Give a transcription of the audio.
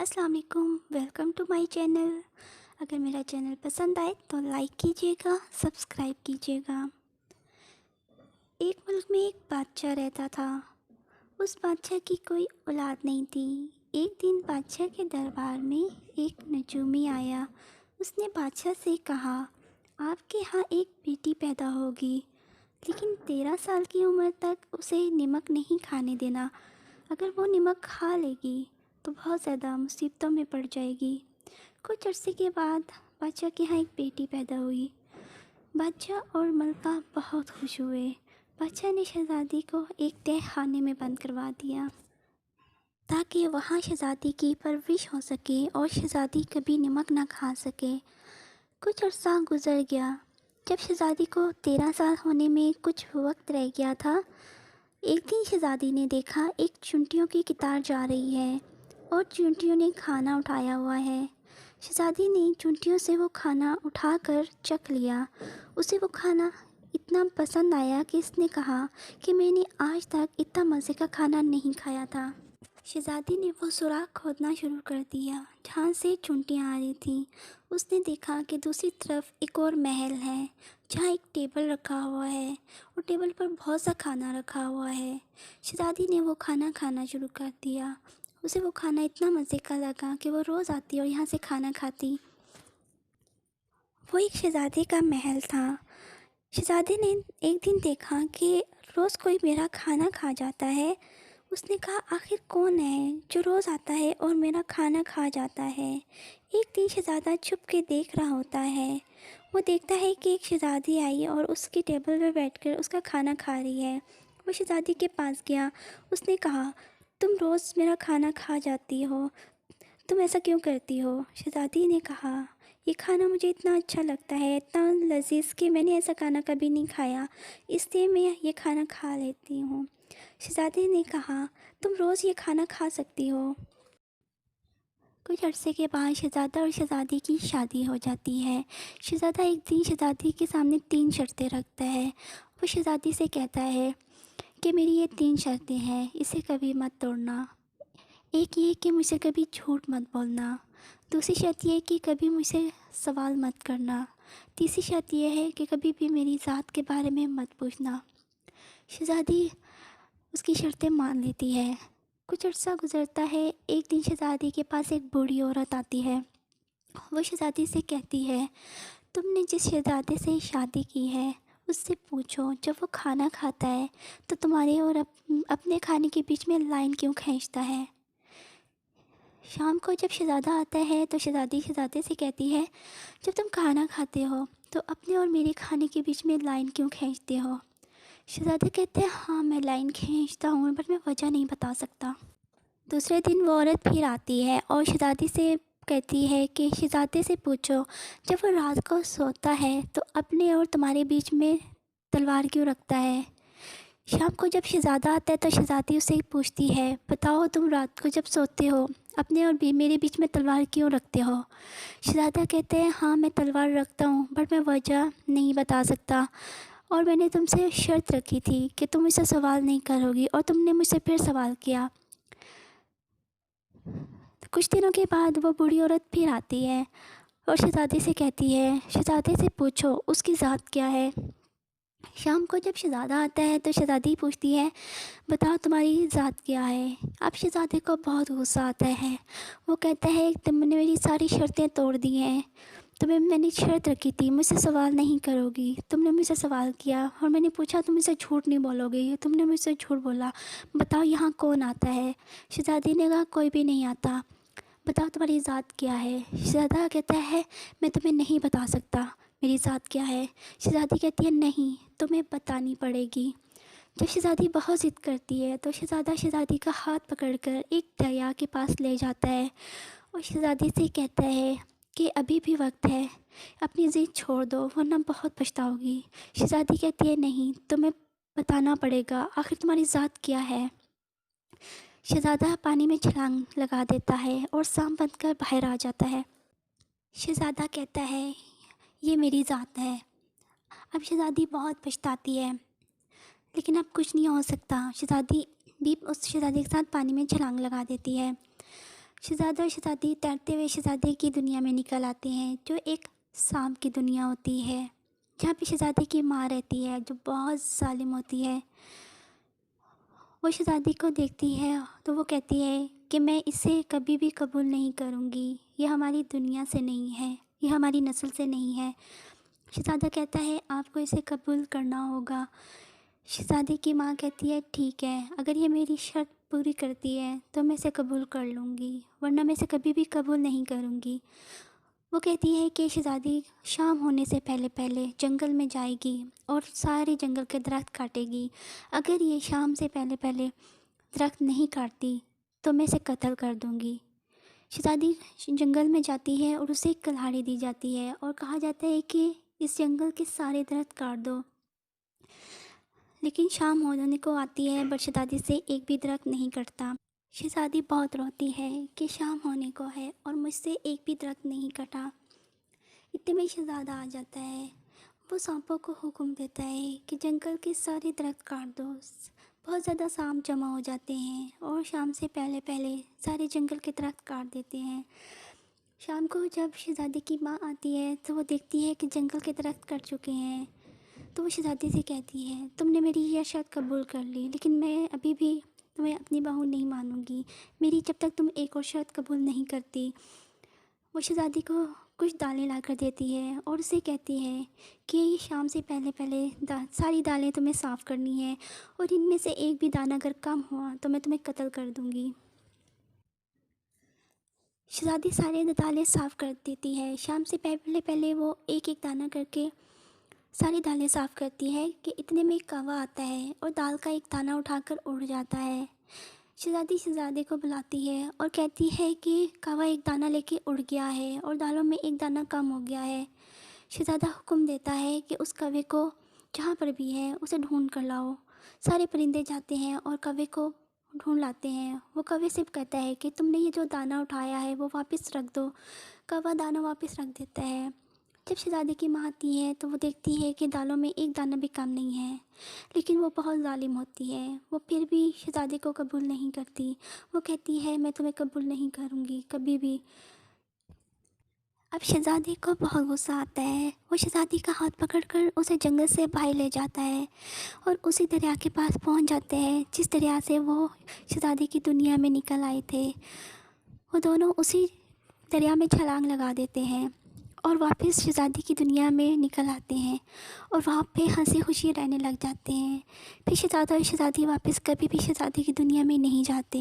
अस्सलाम वालेकुम, welcome to my channel. अगर मेरा चैनल पसंद आए तो लाइक कीजिएगा, सब्सक्राइब कीजिएगा। एक मुल्क में एक बादशाह रहता था। उस बादशाह की कोई औलाद नहीं थी। एक दिन बादशाह के दरबार में एक नजूमी आया। उसने बादशाह से कहा, आपके यहाँ एक बेटी पैदा होगी, लेकिन 13 साल की उम्र तक उसे नमक नहीं खाने देना। अगर वो नमक खा लेगी तो बहुत ज़्यादा मुसीबतों में पड़ जाएगी। कुछ अरसे के बाद बादशाह के यहाँ एक बेटी पैदा हुई। बादशाह और मलका बहुत खुश हुए। बादशाह ने शहज़ादी को एक तह खाने में बंद करवा दिया ताकि वहाँ शहज़ादी की परवरिश हो सके और शहज़ादी कभी नमक ना खा सके। कुछ अरसा गुजर गया। जब शहज़ादी को 13 साल होने में कुछ वक्त रह गया था, एक दिन शहज़ादी ने देखा एक चुनटियों की कतार जा रही है और चुनटियों ने खाना उठाया हुआ है। शहज़ादी ने चुनटियों से वो खाना उठाकर चख लिया। उसे वो खाना इतना पसंद आया कि इसने कहा कि मैंने आज तक इतना मज़े का खाना नहीं खाया था। शहज़ादी ने वो सुराख खोदना शुरू कर दिया जहाँ से चुनटियाँ आ रही थीं। उसने देखा कि दूसरी तरफ एक और महल है जहाँ एक टेबल रखा हुआ है और टेबल पर बहुत सा खाना रखा हुआ है। शहज़ादी ने वो खाना खाना शुरू कर दिया। उसे वो खाना इतना मज़े का लगा कि वो रोज़ आती और यहाँ से खाना खाती। वो एक शहज़ादी का महल था। शहज़ादी ने एक दिन देखा कि रोज़ कोई मेरा खाना खा जाता है। उसने कहा, आखिर कौन है जो रोज़ आता है और मेरा खाना खा जाता है। एक दिन शहज़ादा छुप के देख रहा होता है। वो देखता है कि एक शहज़ादी आई और उसकी टेबल पर बैठकर उसका खाना खा रही है। वो शहज़ादी के पास गया। उसने कहा, तुम रोज़ मेरा खाना खा जाती हो, तुम ऐसा क्यों करती हो? शहज़ादी ने कहा, ये खाना मुझे इतना अच्छा लगता है, इतना लजीज़ कि मैंने ऐसा खाना कभी नहीं खाया, इसलिए मैं ये खाना खा लेती हूँ। शहज़ादी ने कहा, तुम रोज़ ये खाना खा सकती हो। कुछ अरसे के बाद शहज़ादा और शहज़ादी की शादी हो जाती है। शहज़ादा एक दिन शहज़ादी के सामने 3 शर्तें रखता है। वो शहज़ादी से कहता है कि मेरी ये 3 शर्तें हैं, इसे कभी मत तोड़ना। एक ये कि मुझसे कभी झूठ मत बोलना। दूसरी शर्त ये कि कभी मुझसे सवाल मत करना। तीसरी शर्त ये है कि कभी भी मेरी ज़ात के बारे में मत पूछना। शहज़ादी उसकी शर्तें मान लेती है। कुछ अर्सा गुजरता है। एक दिन शहज़ादी के पास एक बूढ़ी औरत आती है। वो शहज़ादी से कहती है, तुमने जिस शहज़ादे से शादी की है उससे पूछो, जब वो खाना खाता है तो तुम्हारे और अपने खाने के बीच में लाइन क्यों खींचता है। शाम को जब शहज़ादा आता है तो शहज़ादी शहज़ादे से कहती है, जब तुम खाना खाते हो तो अपने और मेरे खाने के बीच में लाइन क्यों खींचते हो। शहज़ादा कहते हैं, हाँ मैं लाइन खींचता हूँ, बट मैं वजह नहीं बता सकता। दूसरे दिन वो औरत फिर आती है और शहज़ादी से कहती है कि शहज़ादे से पूछो, जब वो रात को सोता है तो अपने और तुम्हारे बीच में तलवार क्यों रखता है। शाम को जब शहज़ादा आता है तो शहज़ादी उससे पूछती है, बताओ तुम रात को जब सोते हो अपने और मेरे बीच में तलवार क्यों रखते हो। शहज़ादा कहते हैं, हाँ मैं तलवार रखता हूँ, बट मैं वजह नहीं बता सकता। और मैंने तुमसे शर्त रखी थी कि तुम मुझसे सवाल नहीं करोगी और तुमने मुझसे फिर सवाल किया। कुछ दिनों के बाद वो बूढ़ी औरत फिर आती है और शहज़ादी से कहती है, शहज़ादे से पूछो उसकी ज़ात क्या है। शाम को जब शहज़ादा आता है तो शहज़ादी पूछती है, बताओ तुम्हारी ज़ात क्या है। अब शहज़ादे को बहुत गुस्सा आता है। वो कहता है, तुमने मेरी सारी शर्तें तोड़ दी हैं। तुम्हें मैंने शर्त रखी थी मुझसे सवाल नहीं करोगी, तुमने मुझसे सवाल किया और मैंने पूछा तुम मुझसे झूठ नहीं बोलोगे, तुमने मुझसे झूठ बोला। बताओ यहाँ कौन आता है। शहज़ादी ने कहा, कोई भी नहीं आता। बताओ तुम्हारी ज़ात क्या है। शहज़ादा कहता है, मैं तुम्हें नहीं बता सकता मेरी ज़ात क्या है। शहज़ादी कहती है, नहीं तुम्हें बतानी पड़ेगी। जब शहज़ादी बहुत ज़िद करती है तो शहज़ादा शहज़ादी का हाथ पकड़कर एक दरिया के पास ले जाता है और शहज़ादी से कहता है कि अभी भी वक्त है, अपनी ज़िद छोड़ दो वरना बहुत पछताओगी। शहज़ादी कहती है, नहीं तुम्हें बताना पड़ेगा, आखिर तुम्हारी ज़ात क्या है। शहज़ादा पानी में छलांग लगा देता है और सांप बनकर बाहर आ जाता है। शहज़ादा कहता है, ये मेरी ज़ात है। अब शहज़ादी बहुत पछताती है, लेकिन अब कुछ नहीं हो सकता। शहज़ादी भी उस शहज़ादी के साथ पानी में छलांग लगा देती है। شہزادہ اور شہزادی تیرتے ہوئے شہزادے کی دنیا میں نکل آتے ہیں، جو ایک سانپ کی دنیا ہوتی ہے، جہاں پہ شہزادے کی ماں رہتی ہے جو بہت ظالم ہوتی ہے۔ وہ شہزادی کو دیکھتی ہے تو وہ کہتی ہے کہ میں اسے کبھی بھی قبول نہیں کروں گی، یہ ہماری دنیا سے نہیں ہے، یہ ہماری نسل سے نہیں ہے۔ شہزادہ کہتا ہے آپ کو اسے قبول کرنا ہوگا۔ شہزادی کی ماں کہتی ہے ٹھیک ہے، اگر یہ میری شرط پوری کرتی ہے تو میں اسے قبول کر لوں گی، ورنہ میں اسے کبھی بھی قبول نہیں کروں گی۔ وہ کہتی ہے کہ شہزادی شام ہونے سے پہلے پہلے جنگل میں جائے گی اور سارے جنگل کے درخت کاٹے گی۔ اگر یہ شام سے پہلے پہلے درخت نہیں کاٹتی تو میں اسے قتل کر دوں گی۔ شہزادی جنگل میں جاتی ہے اور اسے ایک کلہاڑی دی جاتی ہے اور کہا جاتا ہے کہ اس جنگل کے سارے درخت کاٹ دو، لیکن شام ہونے کو آتی ہے بٹ شہزادی سے ایک بھی درخت نہیں کٹتا۔ شہزادی بہت روتی ہے کہ شام ہونے کو ہے اور مجھ سے ایک بھی درخت نہیں کٹا۔ اتنے میں شہزادہ آ جاتا ہے، وہ سانپوں کو حکم دیتا ہے کہ جنگل کے سارے درخت کاٹ دو۔ بہت زیادہ سانپ جمع ہو جاتے ہیں اور شام سے پہلے پہلے سارے جنگل کے درخت کاٹ دیتے ہیں۔ شام کو جب شہزادی کی ماں آتی ہے تو وہ دیکھتی ہے کہ جنگل کے درخت کٹ چکے ہیں، تو وہ شہزادی سے کہتی ہے تم نے میری یہ شرط قبول کر لی، لیکن میں ابھی بھی تمہیں اپنی بہو نہیں مانوں گی، میری جب تک تم ایک اور شرط قبول نہیں کرتی۔ وہ شہزادی کو کچھ دالیں لا کر دیتی ہے اور اسے کہتی ہے کہ یہ شام سے پہلے پہلے ساری دالیں تمہیں صاف کرنی ہے، اور ان میں سے ایک بھی دانہ اگر کم ہوا تو میں تمہیں قتل کر دوں گی۔ شہزادی سارے دالیں صاف کر دیتی ہے۔ شام سے پہلے پہلے وہ ایک ایک دانہ کر کے ساری دالیں صاف کرتی ہے کہ اتنے میں ایک کوا آتا ہے اور دال کا ایک دانہ اٹھا کر اڑ جاتا ہے۔ شہزادی شہزادے کو بلاتی ہے اور کہتی ہے کہ کوا ایک دانہ لے کے اڑ گیا ہے اور دالوں میں ایک دانہ کم ہو گیا ہے۔ شہزادہ حکم دیتا ہے کہ اس کوے کو جہاں پر بھی ہے اسے ڈھونڈ کر لاؤ۔ سارے پرندے جاتے ہیں اور کوے کو ڈھونڈ لاتے ہیں۔ وہ کوے سے کہتا ہے کہ تم نے یہ جو دانہ اٹھایا ہے وہ واپس رکھ دو۔ کوا دانہ واپس رکھ دیتا ہے۔ جب شہزادی کی ماں آتی ہے تو وہ دیکھتی ہے کہ دالوں میں ایک دانہ بھی کم نہیں ہے، لیکن وہ بہت ظالم ہوتی ہے، وہ پھر بھی شہزادی کو قبول نہیں کرتی۔ وہ کہتی ہے میں تمہیں قبول نہیں کروں گی کبھی بھی۔ اب شہزادی کو بہت غصہ آتا ہے، وہ شہزادی کا ہاتھ پکڑ کر اسے جنگل سے باہر لے جاتا ہے اور اسی دریا کے پاس پہنچ جاتے ہیں جس دریا سے وہ شہزادی کی دنیا میں نکل آئے تھے۔ وہ دونوں اسی دریا میں چھلانگ لگا دیتے ہیں اور واپس شہزادی کی دنیا میں نکل آتے ہیں اور وہاں پہ ہنسی خوشی رہنے لگ جاتے ہیں۔ پھر شہزادہ اور شہزادی واپس کبھی بھی شہزادی کی دنیا میں نہیں جاتے۔